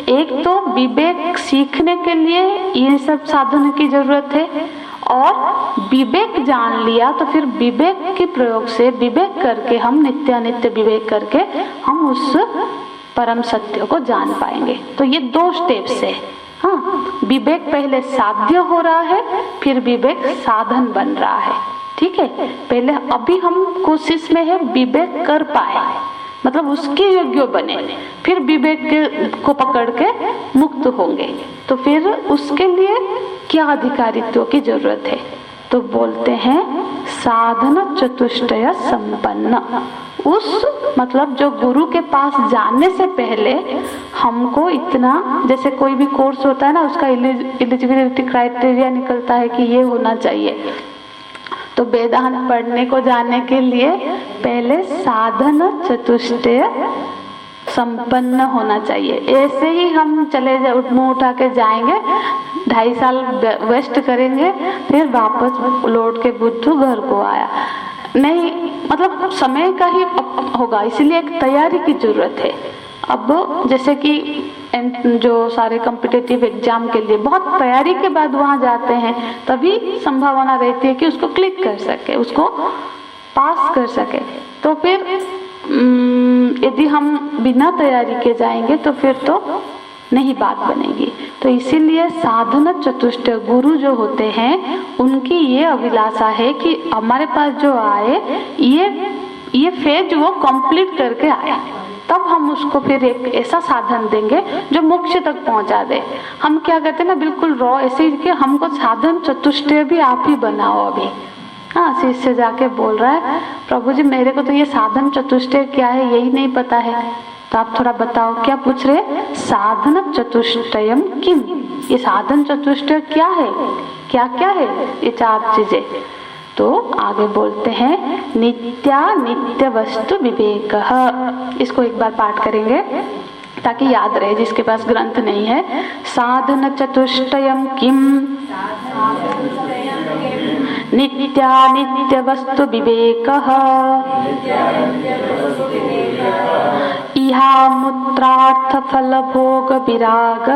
एक तो विवेक सीखने के लिए ये सब साधन की जरूरत है, और विवेक जान लिया तो फिर विवेक के प्रयोग से, विवेक करके हम नित्यानित्य विवेक करके हम उस परम सत्य को जान पाएंगे। तो ये 2 स्टेप्स है। हाँ, विवेक पहले साध्य हो रहा है, फिर विवेक साधन बन रहा है। ठीक है, पहले अभी हम कोशिश में है विवेक कर पाए, मतलब उसके योग्य बने, फिर विवेक को पकड़ के मुक्त होंगे। तो फिर उसके लिए क्या अधिकारित्व की जरूरत है? तो बोलते हैं साधन चतुष्टय संपन्न। उस मतलब जो गुरु के पास जाने से पहले हमको इतना, जैसे कोई भी कोर्स होता है ना, उसका एलिजिबिलिटी क्राइटेरिया निकलता है कि ये होना चाहिए। तो वेदांत पढ़ने को जाने के लिए पहले साधन चतुष्टय संपन्न होना चाहिए। ऐसे ही हम चले जाए, मुंह उठा के जाएंगे, 2.5 साल वेस्ट करेंगे, फिर वापस लौट के बुद्धू घर को आया नहीं, मतलब समय का ही होगा। इसीलिए एक तैयारी की जरूरत है। अब जैसे कि जो सारे कॉम्पिटिटिव एग्जाम के लिए बहुत तैयारी के बाद वहां जाते हैं, तभी संभावना रहती है कि उसको क्लिक कर सके, उसको पास कर सके। तो फिर यदि हम बिना तैयारी के जाएंगे तो फिर तो नहीं बात बनेगी। तो इसीलिए साधन चतुष्टय गुरु जो होते हैं उनकी ये अभिलाषा है कि हमारे पास जो आए ये फेज वो कंप्लीट करके आए, तब हम उसको फिर एक ऐसा साधन देंगे जो मोक्ष तक पहुंचा दे। हम क्या कहते हैं ना, बिल्कुल रॉ ऐसे ही कि हमको साधन चतुष्टय भी आप ही बनाओ। अभी हाँ, शिष्य जाके बोल रहा है, प्रभु जी मेरे को तो ये साधन चतुष्टय क्या है यही नहीं पता है, तो आप थोड़ा बताओ। क्या पूछ रहे? साधन चतुष्टयम किम, ये साधन चतुष्टय क्या है, क्या क्या है ये 4 चीजें। तो आगे बोलते हैं नित्या नित्य वस्तु विवेक। इसको एक बार पाठ करेंगे ताकि याद रहे जिसके पास ग्रंथ नहीं है। साधन चतुष्टयम किम नित्या नित्य वस्तु विवेक इहा मूत्रार्थ फल भोग विराग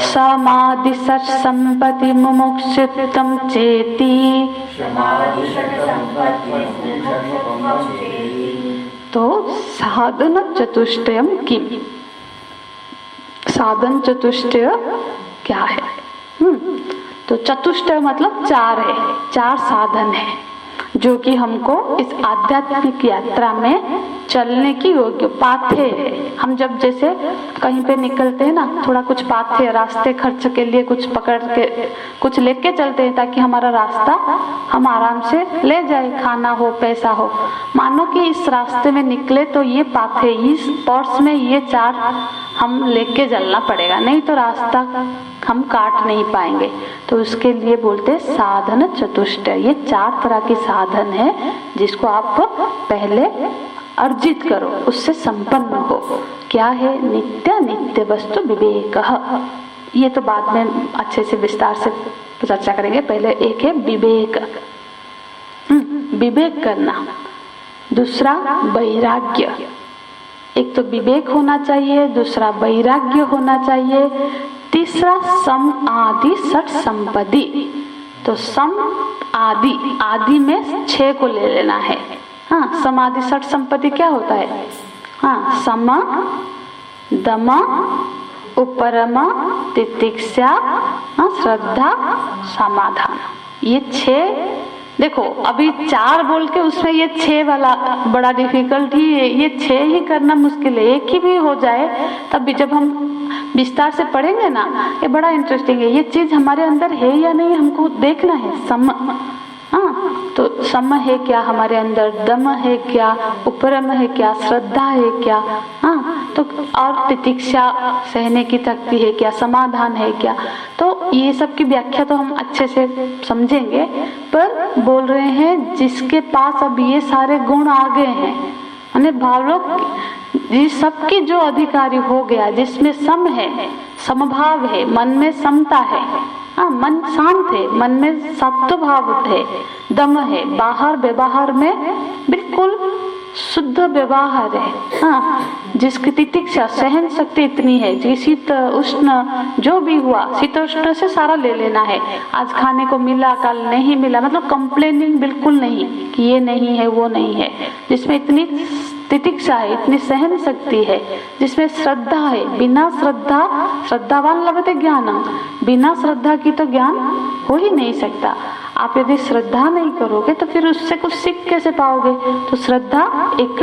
समाधि सच संपत्ति मुमुक्षुत्वम चेति। तो साधन चतुष्टयम किम, साधन चतुष्टय क्या है? तो चतुष्टय मतलब 4 है, 4 साधन है जो कि हमको इस आध्यात्मिक यात्रा में चलने की योग्य पाथे है। हम जब जैसे कहीं पे निकलते हैं ना, थोड़ा कुछ पाथे रास्ते खर्च के लिए कुछ पकड़ के कुछ लेके चलते हैं ताकि हमारा रास्ता हम आराम से ले जाए, खाना हो पैसा हो। मानो कि इस रास्ते में निकले तो ये पाथे, इस पर्स में ये 4 हम लेके चलना पड़ेगा, नहीं तो रास्ता हम काट नहीं पाएंगे। तो उसके लिए बोलते साधन चतुष्टय। ये 4 तरह की साधन है जिसको आप पहले अर्जित करो, उससे संपन्न हो। क्या है? नित्य नित्य वस्तु विवेक। ये तो बाद में अच्छे से विस्तार से चर्चा करेंगे। पहले एक है विवेक, विवेक करना। दूसरा वैराग्य, एक तो विवेक होना चाहिए, दूसरा वैराग्य होना चाहिए, तीसरा सम आदि सठ संपत्ति। तो सम आदि, आदि में 6 को ले लेना है। हाँ, समाधि सठ संपत्ति क्या होता है? हाँ, सम दम उपरम तितिक्षा श्रद्धा समाधान। ये 6 देखो, अभी 4 बोल के उसमें ये 6 वाला बड़ा डिफिकल्ट ही है। ये 6 ही करना मुश्किल है, एक ही भी हो जाए तब भी जब हम विस्तार से पढ़ेंगे ना, ये बड़ा इंटरेस्टिंग है। ये चीज हमारे अंदर है या नहीं हमको देखना है। सम, हाँ, तो सम है क्या हमारे अंदर, दम है क्या, उपरम है क्या, श्रद्धा है क्या, हाँ, तो और तितिक्षा सहने की शक्ति है क्या, समाधान है क्या। तो ये सब की व्याख्या तो हम अच्छे से समझेंगे, पर बोल रहे हैं जिसके पास अब ये सारे गुण आ गए हैं, यानी भावलोक जिस सबकी जो अधिकारी हो गया, जिसमें सम है, समभाव है, मन में समता है, हाँ, मन शांत है, मन में सत्व भाव है, दम है, बाहर व्यवहार में बिल्कुल शुद्ध व्यवहार है, हाँ, जिसकी तितिक्षा सहन शक्ति इतनी है, जी शीत उष्ण जो भी हुआ शीतोष्ण से सारा ले लेना है। आज खाने को मिला कल नहीं मिला, मतलब कंप्लेनिंग बिल्कुल नहीं कि ये नहीं है वो नहीं है। जिसमें इतनी तितिक्षा है, इतनी सहन शक्ति है, जिसमें श्रद्धा है, बिना श्रद्धा श्रद्धावान लभते ज्ञान, बिना श्रद्धा की तो ज्ञान हो ही नहीं सकता। आप यदि श्रद्धा नहीं करोगे तो फिर उससे कुछ सीख कैसे पाओगे? तो श्रद्धा एक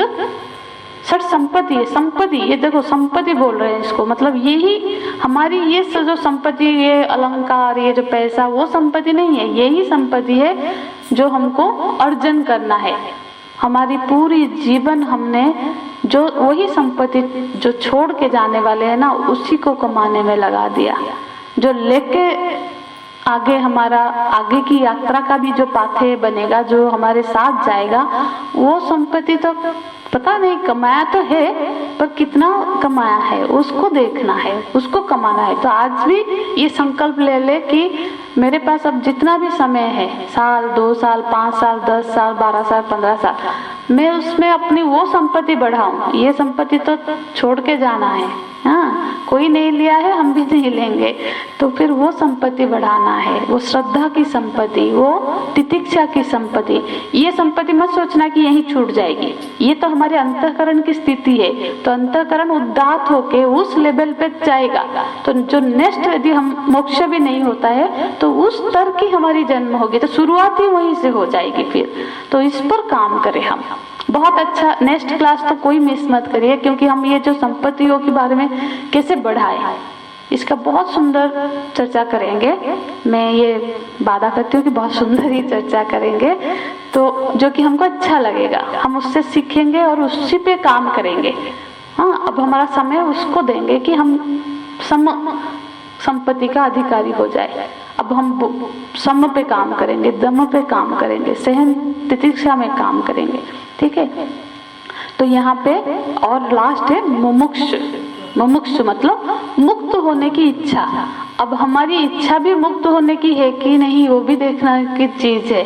षट संपत्ति है, संपत्ति, ये देखो संपत्ति बोल रहे हैं इसको, मतलब यही हमारी ये जो संपत्ति, ये अलंकार, ये जो पैसा, वो संपत्ति नहीं है, यही संपत्ति है जो हमको अर्जन करना है। हमारी पूरी जीवन हमने जो वही संपत्ति जो छोड़ के जाने वाले हैं ना, उसी को कमाने में लगा दिया। जो लेके आगे हमारा आगे की यात्रा का भी जो पाथे बनेगा, जो हमारे साथ जाएगा, वो संपत्ति तो पता नहीं, कमाया तो है पर कितना कमाया है उसको देखना है, उसको कमाना है। तो आज भी ये संकल्प ले ले कि मेरे पास अब जितना भी समय है, साल, 2 साल, 5 साल, 10 साल, 12 साल, 15 साल, मैं उसमें अपनी वो संपत्ति बढ़ाऊं। ये संपत्ति तो छोड़ के जाना है, हाँ, कोई नहीं लिया है, हम भी नहीं लेंगे, तो फिर वो संपत्ति बढ़ाना है, वो श्रद्धा की संपत्ति, वो तितिक्षा की संपत्ति। ये संपत्ति मत सोचना कि यहीं छूट जाएगी, ये तो हमारे अंतःकरण की स्थिति है। तो अंतःकरण उदात होके उस लेवल पे जाएगा, तो जो नेक्स्ट यदि हम मोक्ष भी नहीं होता है तो उस स्तर की हमारी जन्म होगी, तो शुरुआत ही वहीं से हो जाएगी फिर। तो इस पर काम करें हम। बहुत अच्छा, नेक्स्ट क्लास तो कोई मिस मत करिए, क्योंकि हम ये जो संपत्तियों के बारे में कैसे बढ़ाएं, इसका बहुत सुंदर चर्चा करेंगे। मैं ये वादा करती हूँ कि बहुत सुंदर ही चर्चा करेंगे, तो जो कि हमको अच्छा लगेगा, हम उससे सीखेंगे और उसी पे काम करेंगे। हाँ, अब हमारा समय उसको देंगे कि हम संपत्ति का अधिकारी हो जाए। अब हम सम पे काम करेंगे, दम पे काम करेंगे, सहन तितिक्षा में काम करेंगे, ठीक है। तो यहाँ पे और लास्ट है मुमुक्ष। मुमुक्ष मतलब मुक्त होने की इच्छा। अब हमारी इच्छा भी मुक्त होने की है कि नहीं, वो भी देखना की चीज है।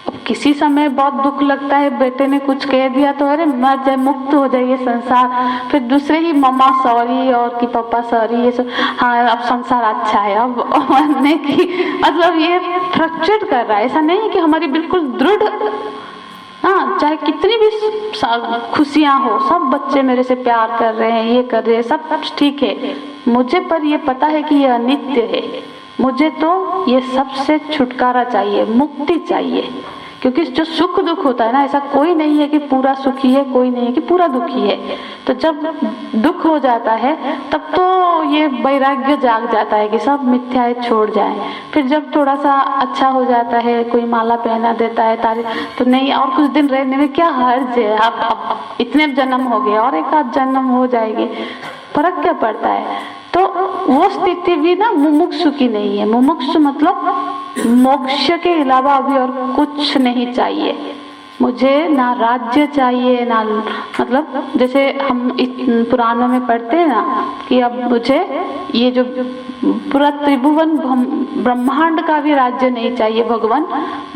अब किसी समय बहुत दुख लगता है, बेटे ने कुछ कह दिया तो अरे मर जाए, मुक्त हो जाइए संसार, फिर दूसरे ही मम्मा सॉरी और कि पापा सॉरी, ये सब, हाँ अब संसार अच्छा है, अब मरने की, मतलब ये फ्लक्चुएट कर रहा है। ऐसा नहीं है कि हमारी बिल्कुल दृढ़, हाँ, चाहे कितनी भी खुशियां हो, सब बच्चे मेरे से प्यार कर रहे हैं, ये कर रहे हैं, सब ठीक है मुझे, पर ये पता है कि ये अनित्य है, मुझे तो ये सबसे छुटकारा चाहिए, मुक्ति चाहिए। क्योंकि जो सुख दुख होता है ना, ऐसा कोई नहीं है कि पूरा सुखी है, कोई नहीं है कि पूरा दुखी है। तो जब दुख हो जाता है तब तो ये वैराग्य जाग जाता है कि सब मिथ्या है, छोड़ जाए। फिर जब थोड़ा सा अच्छा हो जाता है, कोई माला पहना देता है, तारीफ, तो नहीं और कुछ दिन रहने में क्या हर्ज है, अब इतने जन्म हो गए और एक आध जन्म हो जाएगी, फर्क क्या पड़ता है। तो वो स्थिति भी ना मुमुक्षु की नहीं है। मुमुक्षु मतलब मोक्ष के अलावा अभी और कुछ नहीं चाहिए मुझे, ना राज्य चाहिए, ना मतलब जैसे हम पुराणों में पढ़ते हैं ना कि अब मुझे ये जो पूरा त्रिभुवन ब्रह्मांड का भी राज्य नहीं चाहिए भगवान,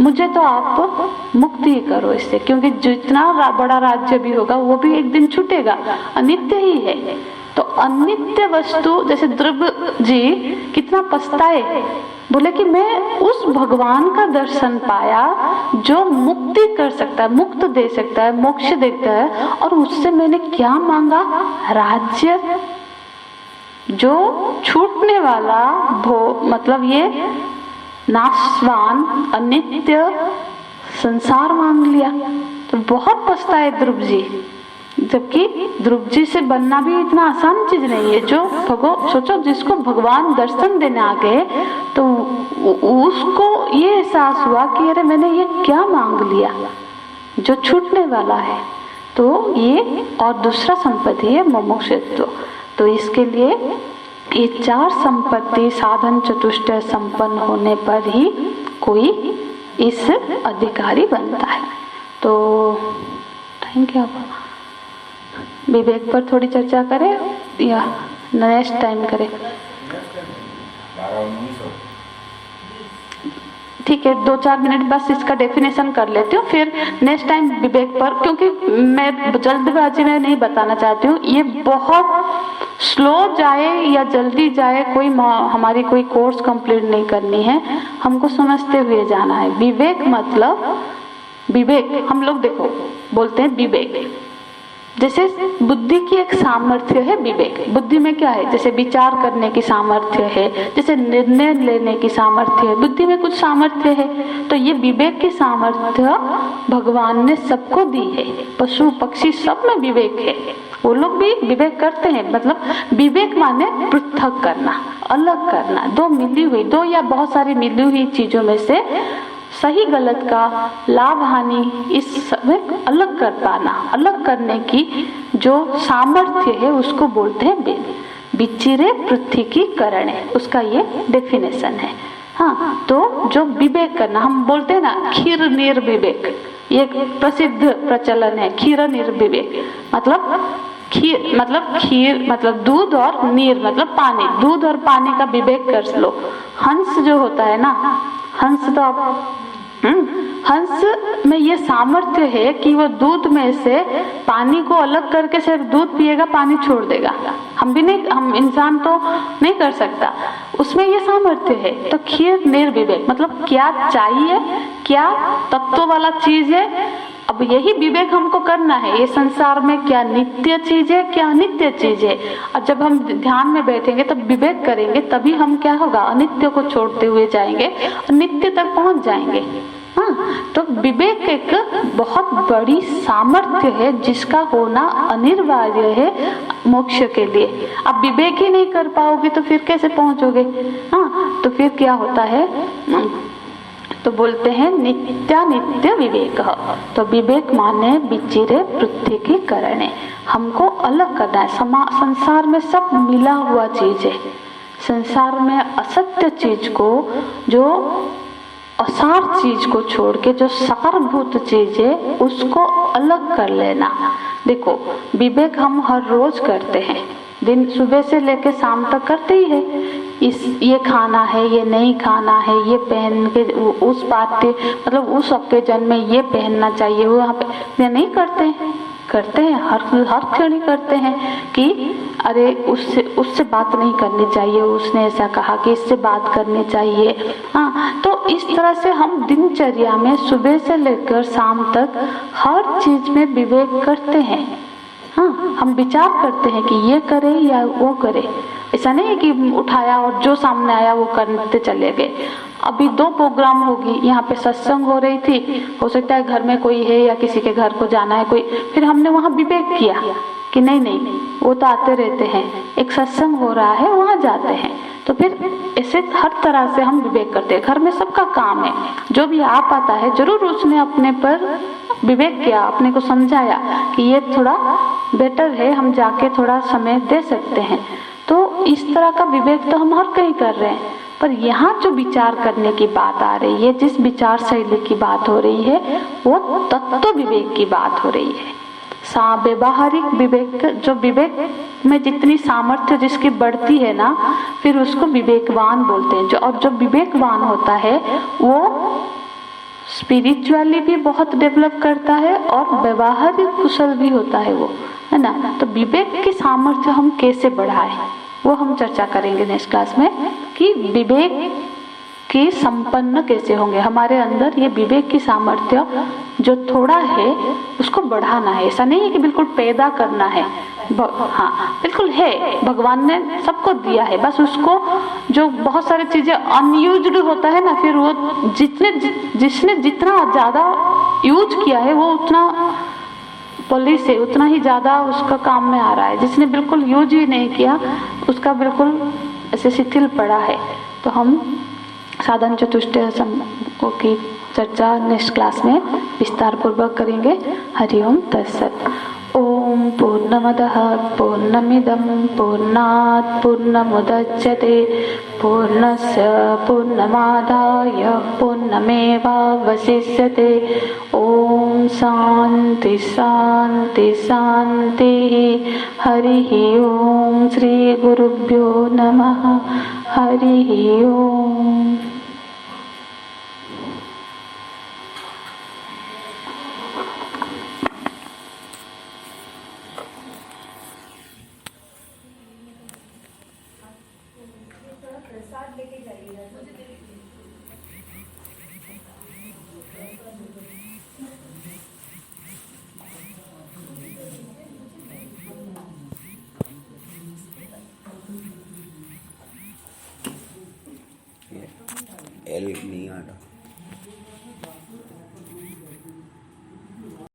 मुझे तो आप मुक्ति करो इससे, क्योंकि जितना बड़ा राज्य भी होगा वो भी एक दिन छूटेगा, अनित्य ही है। तो अनित्य वस्तु, जैसे ध्रुव जी कितना पछताए, बोले कि मैं उस भगवान का दर्शन पाया जो मुक्ति कर सकता है, मुक्त दे सकता है, मोक्ष देता है, और उससे मैंने क्या मांगा, राज्य जो छूटने वाला मतलब ये नाशवान अनित्य संसार मांग लिया। तो बहुत पछताए ध्रुव जी, जबकि ध्रुव जी से बनना भी इतना आसान चीज नहीं है। जो सोचो जिसको भगवान दर्शन देने आ गए तो उसको ये एहसास हुआ कि अरे मैंने ये क्या मांग लिया जो छूटने वाला है। तो ये और दूसरा संपत्ति है मुमुक्षुत्व। तो इसके लिए ये 4 संपत्ति साधन चतुष्टय संपन्न होने पर ही कोई इस अधिकारी बनता है। तो थैंक यू। विवेक पर थोड़ी चर्चा करें या नेक्स्ट टाइम करें? ठीक है, 2-4 मिनट बस इसका डेफिनेशन कर लेती हूँ, फिर नेक्स्ट टाइम विवेक पर, क्योंकि मैं जल्दबाजी में नहीं बताना चाहती हूँ। ये बहुत स्लो जाए या जल्दी जाए, कोई हमारी कोई कोर्स कंप्लीट नहीं करनी है, हमको समझते हुए जाना है। विवेक मतलब, विवेक हम लोग देखो बोलते हैं विवेक, जैसे बुद्धि की एक सामर्थ्य है विवेक। बुद्धि में क्या है, जैसे विचार करने की सामर्थ्य है, जैसे निर्णय लेने की सामर्थ्य है, बुद्धि में कुछ सामर्थ्य है। तो ये विवेक की सामर्थ्य भगवान ने सबको दी है। पशु पक्षी सब में विवेक है, वो लोग भी विवेक करते हैं। मतलब विवेक माने पृथक करना, अलग करना, दो या बहुत सारी मिली हुई चीजों में से सही गलत का, लाभ हानि, इस सब अलग कर पाना, अलग करने की जो सामर्थ्य है उसको बोलते हैं वेद। विचिरे पृथकीकरणे, उसका ये डेफिनेशन है। हाँ, तो जो विवेक करना, हम बोलते हैं ना क्षीर निर्विवेक, ये प्रसिद्ध प्रचलन है, क्षीर निर्विवेक। मतलब खीर मतलब दूध और नीर मतलब पानी, दूध और पानी का विवेक कर लो। हंस जो होता है ना, हंस तो आप हंस में ये सामर्थ्य है कि वो दूध में से पानी को अलग करके सिर्फ दूध पिएगा, पानी छोड़ देगा। हम भी नहीं, हम इंसान तो नहीं कर सकता, उसमें ये सामर्थ्य है। तो क्षीर निर्विवेक मतलब क्या चाहिए, क्या तत्व वाला चीज है, अब यही विवेक हमको करना है। ये संसार में क्या नित्य चीज है, क्या अनित्य चीज है। और जब हम ध्यान में बैठेंगे तब विवेक करेंगे, तभी हम क्या होगा, अनित्य को छोड़ते हुए जाएंगे और नित्य तक पहुंच जाएंगे। हाँ, तो विवेक एक बहुत बड़ी सामर्थ्य है जिसका होना अनिवार्य है मोक्ष के लिए। आप विवेक ही नहीं कर पाओगे तो फिर कैसे पहुंचोगे। हाँ, तो फिर क्या होता है, तो बोलते हैं नित्यानित्य विवेक। तो विवेक माने विचिरे पृथकीकरणे, हमको अलग करना है। संसार में सब मिला हुआ चीज है, संसार में असत्य चीज को, जो असार चीज को छोड़ के जो सारभूत चीज है उसको अलग कर लेना। देखो, विवेक हम हर रोज करते हैं, दिन सुबह से लेकर शाम तक करते ही है। ये खाना है, ये नहीं खाना है, ये पहन के उस पार्टी मतलब उस ओकेजन में ये पहनना चाहिए, वो यहाँ पे नहीं करते हैं, करते हैं हर क्षण ही करते हैं कि अरे उससे बात नहीं करनी चाहिए, उसने ऐसा कहा कि इससे बात करनी चाहिए। हाँ, तो इस तरह से हम दिनचर्या में सुबह से लेकर शाम तक हर चीज में विवेक करते हैं। हाँ, हम विचार करते हैं कि ये करे या वो करे। ऐसा नहीं है कि उठाया और जो सामने आया वो करते चले गए। अभी 2 प्रोग्राम होगी, यहाँ पे सत्संग हो रही थी, हो सकता है घर में कोई है या किसी के घर को जाना है कोई, फिर हमने वहाँ विवेक किया कि नहीं वो तो आते रहते हैं, एक सत्संग हो रहा है वहाँ जाते हैं। तो फिर ऐसे हर तरह से हम विवेक करते हैं। घर में सबका काम है, जो भी आ पाता है जरूर उसने अपने पर विवेक किया, अपने को समझाया कि ये थोड़ा बेटर है, हम जाके थोड़ा समय दे सकते हैं। तो इस तरह का विवेक तो हम हर कहीं कर रहे हैं, पर यहाँ जो विचार करने की बात आ रही है, जिस विचार शैली की बात हो रही है, वो तत्व विवेक की बात हो रही है। व्यवहारिक विवेक, जो विवेक में जितनी सामर्थ्य जिसकी बढ़ती है ना, फिर उसको विवेकवान बोलते हैं। और जो विवेकवान होता है वो स्पिरिचुअली भी बहुत डेवलप करता है और व्यवहारिक कुशल भी होता है वो, है ना। तो विवेक की सामर्थ्य हम कैसे बढ़ाएं, वो हम चर्चा करेंगे नेक्स्ट क्लास में, कि विवेक की संपन्न कैसे होंगे। हमारे अंदर ये विवेक की सामर्थ्य जो थोड़ा है उसको बढ़ाना है। ऐसा नहीं है कि बिल्कुल पैदा करना है, हाँ बिल्कुल है, भगवान ने सबको दिया है, बस उसको जो बहुत सारी चीजें अनयूज्ड होता है ना, फिर वो जिसने जितना ज्यादा यूज किया है वो उतना पॉलिश है, उतना ही ज्यादा उसका काम में आ रहा है। जिसने बिल्कुल यूज ही नहीं किया उसका बिल्कुल ऐसे शिथिल पड़ा है। तो हम साधन चतुष्टय की चर्चा नेक्स्ट क्लास में विस्तार पूर्वक करेंगे। हरिओम तत्सत। ओम पूर्णमदः पूर्णमिदं पूर्णात् पूर्णमुदच्यते पूर्णस्य पूर्णमादाय पूर्णमेवावशिष्यते। ओम शांति शांति शांति। हरिः ओम श्री गुरुभ्यो नमः। हरिः ओम। एल नहीं आ रहा।